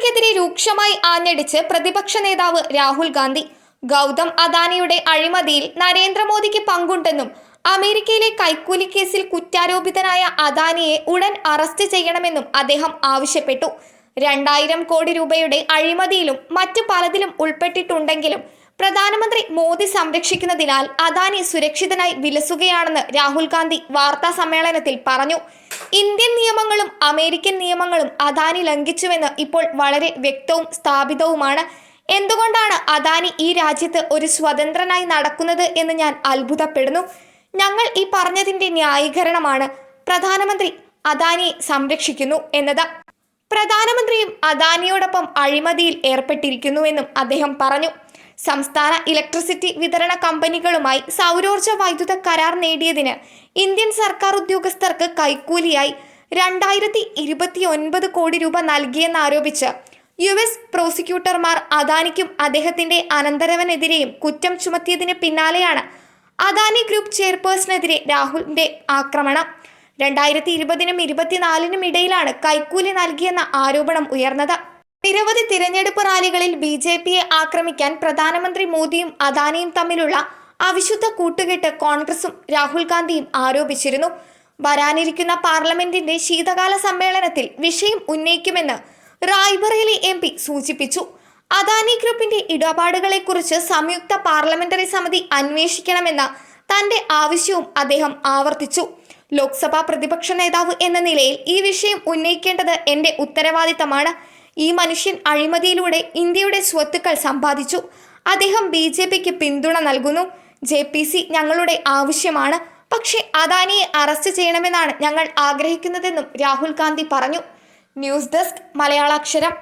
അദാനിക്കെതിരെ രൂക്ഷമായി ആഞ്ഞടിച്ച് പ്രതിപക്ഷ നേതാവ് രാഹുൽ ഗാന്ധി. ഗൗതം അദാനിയുടെ അഴിമതിയിൽ നരേന്ദ്രമോദിക്ക് പങ്കുണ്ടെന്നും അമേരിക്കയിലെ കൈക്കൂലി കേസിൽ കുറ്റാരോപിതനായ അദാനിയെ ഉടൻ അറസ്റ്റ് ചെയ്യണമെന്നും അദ്ദേഹം ആവശ്യപ്പെട്ടു. 2000 കോടി രൂപയുടെ അഴിമതിയിലും മറ്റു പലതിലും ഉൾപ്പെട്ടിട്ടുണ്ടെങ്കിലും പ്രധാനമന്ത്രി മോദി സംരക്ഷിക്കുന്നതിനാൽ അദാനി സുരക്ഷിതനായി വിലസുകയാണെന്ന് രാഹുൽ ഗാന്ധി വാർത്താ സമ്മേളനത്തിൽ പറഞ്ഞു. ഇന്ത്യൻ നിയമങ്ങളും അമേരിക്കൻ നിയമങ്ങളും അദാനി ലംഘിച്ചുവെന്ന് ഇപ്പോൾ വളരെ വ്യക്തവും സ്ഥാപിതവുമാണ്. എന്തുകൊണ്ടാണ് അദാനി ഈ രാജ്യത്ത് ഒരു സ്വതന്ത്രനായി നടക്കുന്നത് എന്ന് ഞാൻ അത്ഭുതപ്പെടുന്നു. ഞങ്ങൾ ഈ പറഞ്ഞതിന്റെ ന്യായീകരണമാണ് പ്രധാനമന്ത്രി അദാനിയെ സംരക്ഷിക്കുന്നു എന്നത്. പ്രധാനമന്ത്രിയും അദാനിയോടൊപ്പം അഴിമതിയിൽ ഏർപ്പെട്ടിരിക്കുന്നുവെന്നും അദ്ദേഹം പറഞ്ഞു. സംസ്ഥാന ഇലക്ട്രിസിറ്റി വിതരണ കമ്പനികളുമായി സൗരോർജ്ജ വൈദ്യുത കരാർ നേടിയതിന് ഇന്ത്യൻ സർക്കാർ ഉദ്യോഗസ്ഥർക്ക് കൈക്കൂലിയായി 2029 കോടി രൂപ നൽകിയെന്നാരോപിച്ച് US പ്രോസിക്യൂട്ടർമാർ അദാനിക്കും അദ്ദേഹത്തിന്റെ അനന്തരവനെതിരെയും കുറ്റം ചുമത്തിയതിന് പിന്നാലെയാണ് അദാനി ഗ്രൂപ്പ് ചെയർപേഴ്സണെതിരെ രാഹുലിന്റെ ആക്രമണം. 2020-നും 2024-നും ഇടയിലാണ് കൈക്കൂലി നൽകിയെന്ന ആരോപണം ഉയർന്നത്. നിരവധി തിരഞ്ഞെടുപ്പ് റാലികളിൽ BJPയെ ആക്രമിക്കാൻ പ്രധാനമന്ത്രി മോദിയും അദാനിയും തമ്മിലുള്ള അവിശുദ്ധ കൂട്ടുകെട്ട് കോൺഗ്രസും രാഹുൽ ഗാന്ധിയും ആരോപിച്ചിരുന്നു. വരാനിരിക്കുന്ന പാർലമെന്റിന്റെ ശീതകാല സമ്മേളനത്തിൽ വിഷയം ഉന്നയിക്കുമെന്ന് റായ്ബറേലി MP സൂചിപ്പിച്ചു. അദാനി ഗ്രൂപ്പിന്റെ ഇടപാടുകളെക്കുറിച്ച് സംയുക്ത പാർലമെന്ററി സമിതി അന്വേഷിക്കണമെന്ന തന്റെ ആവശ്യവും അദ്ദേഹം ആവർത്തിച്ചു. ലോക്സഭാ പ്രതിപക്ഷ നേതാവ് എന്ന നിലയിൽ ഈ വിഷയം ഉന്നയിക്കേണ്ടത് എന്റെ ഉത്തരവാദിത്തമാണ്. ഈ മനുഷ്യൻ അഴിമതിയിലൂടെ ഇന്ത്യയുടെ സ്വത്തുക്കൾ സമ്പാദിച്ചു. അദ്ദേഹം BJPക്ക് പിന്തുണ നൽകുന്നു. JPC ഞങ്ങളുടെ ആവശ്യമാണ്. പക്ഷേ അദാനിയെ അറസ്റ്റ് ചെയ്യണമെന്നാണ് ഞങ്ങൾ ആഗ്രഹിക്കുന്നതെന്നും രാഹുൽ ഗാന്ധി പറഞ്ഞു. News desk മലയാളാക്ഷരം.